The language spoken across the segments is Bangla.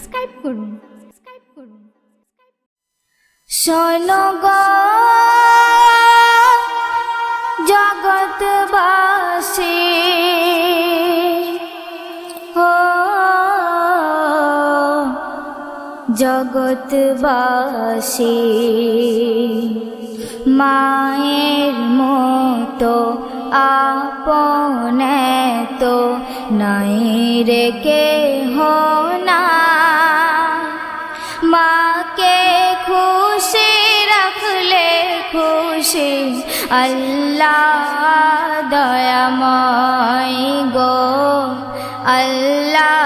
সাবস্ক্রাইব করুন। শোনো গো জগৎবাসী, ও জগৎবাসী, মায়ের মতো আপন তো নাই রে কেহ না। মাকে খুশি রাখলে খুশি আল্লাহ দয়াময় গো, আল্লাহ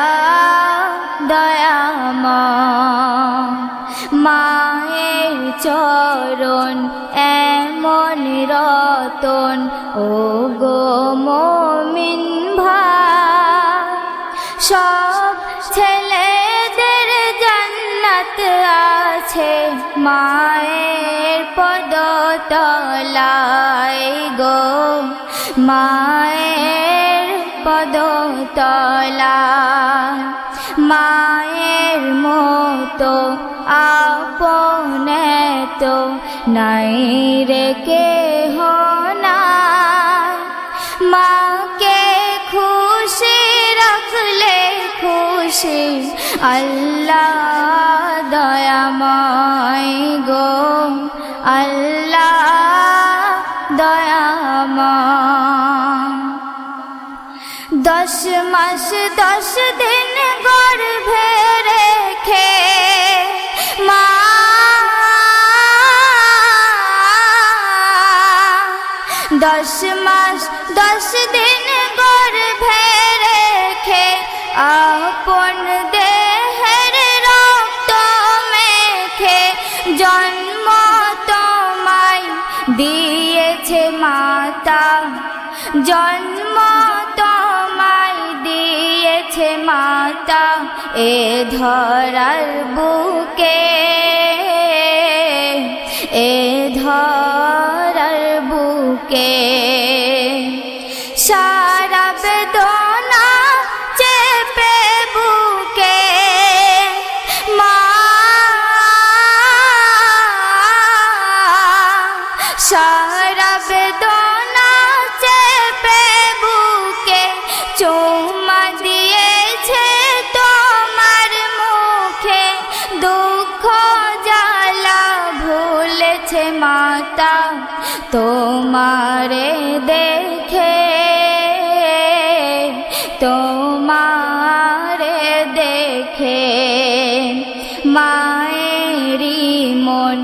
দয়াময়। মায়ের চরণ এমন রতন, ও গো মুমিন ভাই, সব ছেলেদের জান্নাত আছে মায়ের পদতলায় গো, মায়ের পদতলায়। মায়ের মতো আপন তো নাই রে কেহ না। মাকে খুশি রাখলে খুশি আল্লাহ দয়াময় গো, আল্লাহ দয়াময়। 10 মাস 10 দিন গর্ভে রেখে মা 10 মাস 10 দিন গর্ভে রেখে আপন দেহের রক্ত মেখে জন্ম তোমায় দিয়েছে মাতা, জন্ম তোমায় দিয়েছে মাতা এ ধরার বুকে, এ ধরার বুকে। সারা বেদনা চেপে বুকে মা, সারা বেদনা চেপে বুকে চুমা দিয়েছে তোমার মুখে। দুঃখ জ্বালা ভুলেছে মাতা তোমারে দেখে, তোমারে দেখে। মায়েরই মন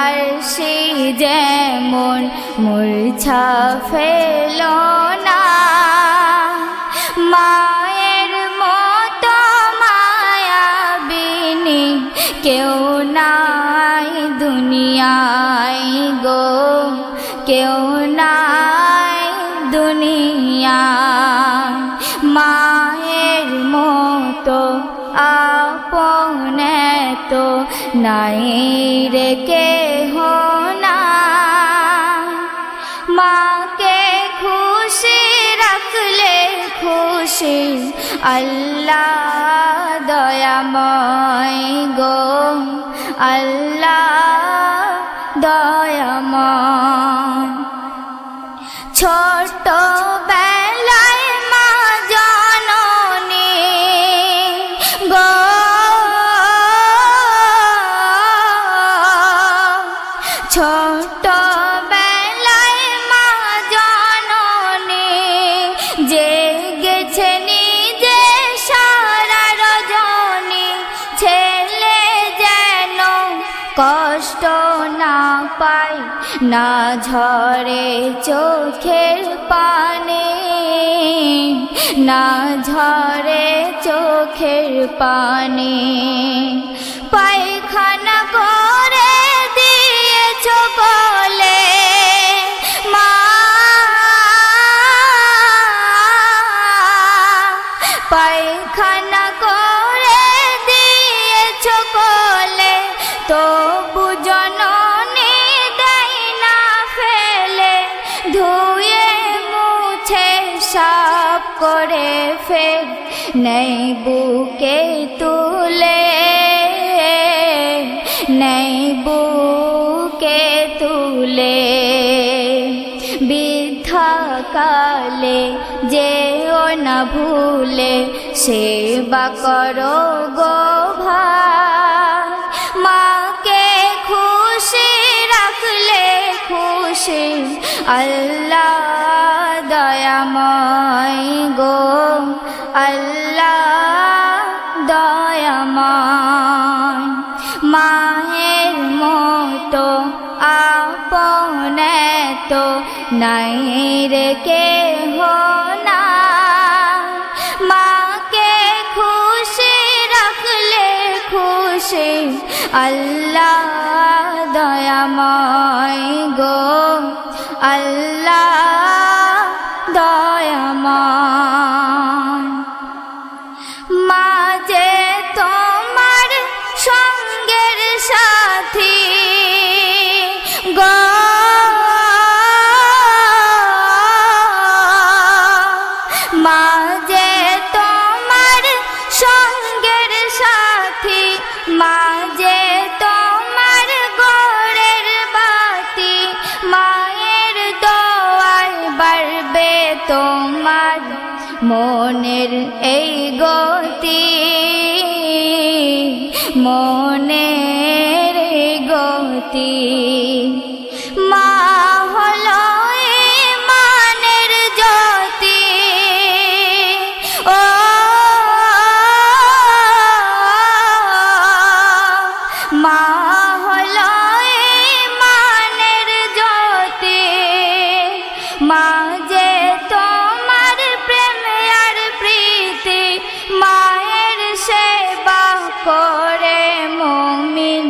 আরশি যেমন মূর্ছা ফেল না। মায়ের মতো মায়াবিনী কেউ নাই দুনিয়ায় গো, কেউ নাই দুনিয়ায়। মায়ের মতো আপন তো নাই রে কেহ না। মাকে খুশি রাখলে খুশি আল্লাহ দয়াময় গো, আল্লাহ দয়াময়। ছোট বেলায় মা জননী গো, ছোট বেলায় মা জননী জেগেছে নিজে সারা রজনী। ছেলে যেন কষ্ট না পায়, না ঝরে চোখের পানি, না ঝরে চোখের পানি। পায়খানা করে দিয়েছ বলে মা, পায়খানা করে দিয়েছ বলে তবু জননী দেয় না ফেলে। ধুয়ে মুছে সাফ করে ফের নেই বুকে তুলে। পাকে যেও না ভুলে সেবা করো গো ভাই। মাকে খুশি রাখলে খুশি আল্লাহ দয়াময় গো আল্লাহ দয়াময়। মায়ের মতো আপন তো নাই রে কেহ না। মাকে খুশি রাখলে খুশি আল্লাহ দয়াময় গো আল্লাহ দয়াময়। মা যে তোমার সঙ্গের সাথী গো, মা যে তোমার সঙ্গের সাথী, মা যে তোমার গোরের বাতি। মায়ের দোয়ায় বাড়বে তোমার মনের এই গতি, মনের এই গতি। মা হলো ইমানের জ্যোতি, ও মা হলো ইমানের জ্যোতি। মা যে তোমার প্রেম আর প্রীতি, মায়ের সেবা করে মুমিন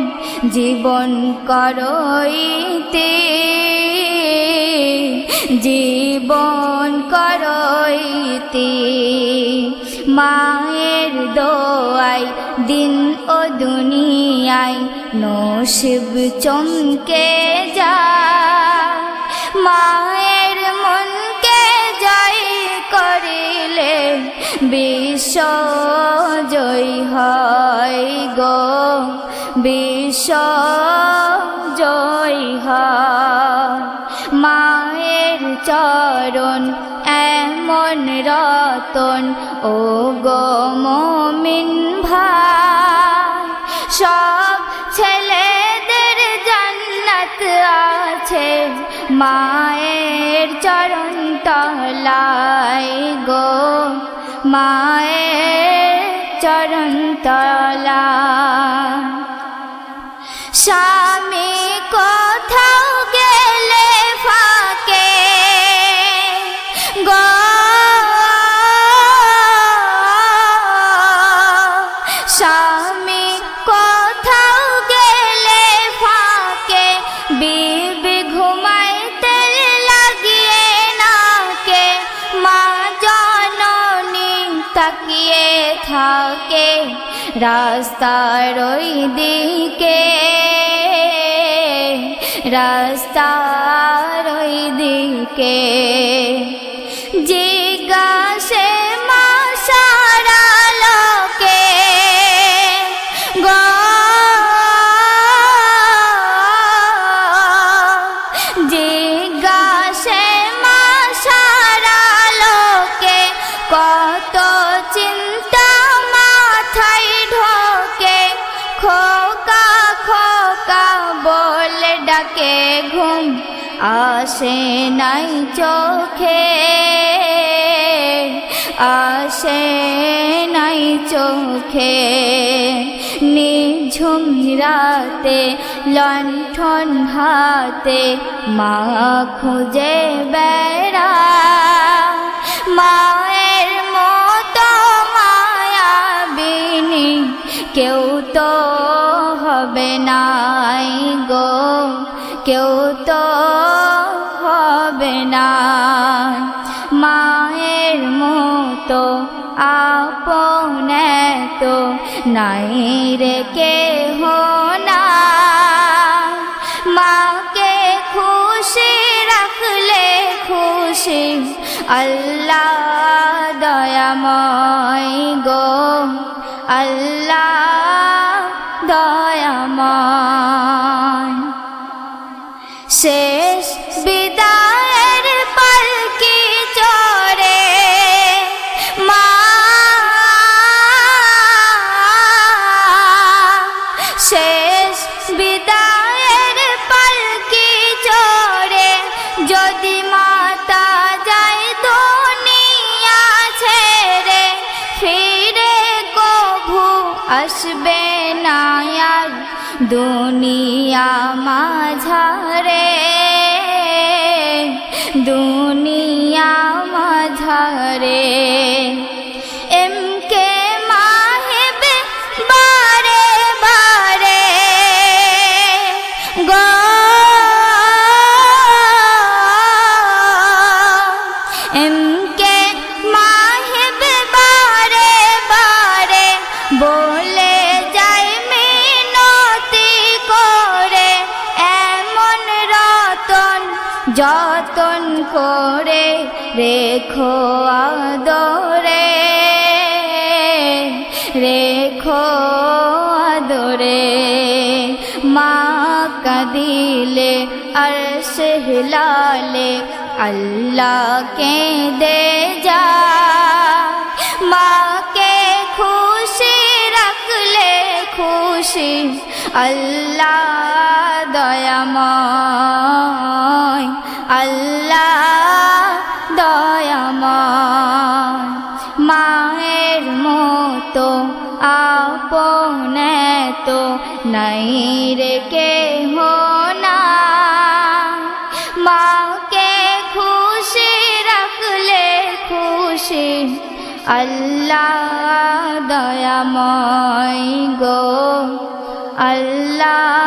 জীবন করইতে, জীবন করইতে। মায়ের দোয়ায় দিন ও দুনিয়ায় নসিব চমকে যায়। মায়ের মনকে জয় করিলে বিশ্ব জয় হয় গো, বিশ্ব জয় হয়। মায়ের চরণ এমন রতন ও গো মুমিন ভাই। সব ছেলেদের জান্নাত আছে মায়ের চরণ তলায় গো, মায়ের চরণ তলায়। স্বামী কোথাও গেলে ফাঁকে গো, স্বামী কোথাও গেলে ফাঁকে। বিবি ঘুমাইতে লাগিয়ে নাকে, মা জননী তাকিয়ে থাকে রাস্তার ওই দিকে, রাস্তার ওই দিকে। জিজ্ঞাসে মা সারা লোকে গো, জিজ্ঞাসে মা সারা লোকে। কত চিন্তা মাথায় ঢোকে, খোকা খোকা বলে ডাকে ঘুম আসে নাই চোখে, আসে নাই চোখে। নিঝুম রাতে লণ্ঠন হাতে মা খুঁজে বেড়ায়। মায়ের মতো মায়াবিনী কেউ তো হবে নাই গো, কেউ তো হবে না। মায়ের মতো আপন তো নাই রে কেহ না। মাকে খুশি রাখলে খুশি আল্লাহ দয়াময় গো, আল্লাহ দয়াময়। শেষ বিদায়ের পালকি চড়ে আসবে না আর দুনিয়া মাঝারে, দুনিয়া মাঝারে। এম কে মাহেবে বারে বারে গো, এম কে মাহেবে বারে বারে বলে যায় মিনতি করে, এমন রতন যতন করে রেখো আদরে, রেখো আদরে। মা কাঁদিলে আরশ হিলালে আল্লাহ কেঁদে যায়, মাকে খুশি রাখলে খুশি আল্লাহ দয়াময়, আল্লাহ দয়াময়। মায়ের মতো আপন তো নাই রে কেহ নাই, মাকে খুশি রাখলে খুশি আল্লাহ দয়াময় গো, আল্লাহ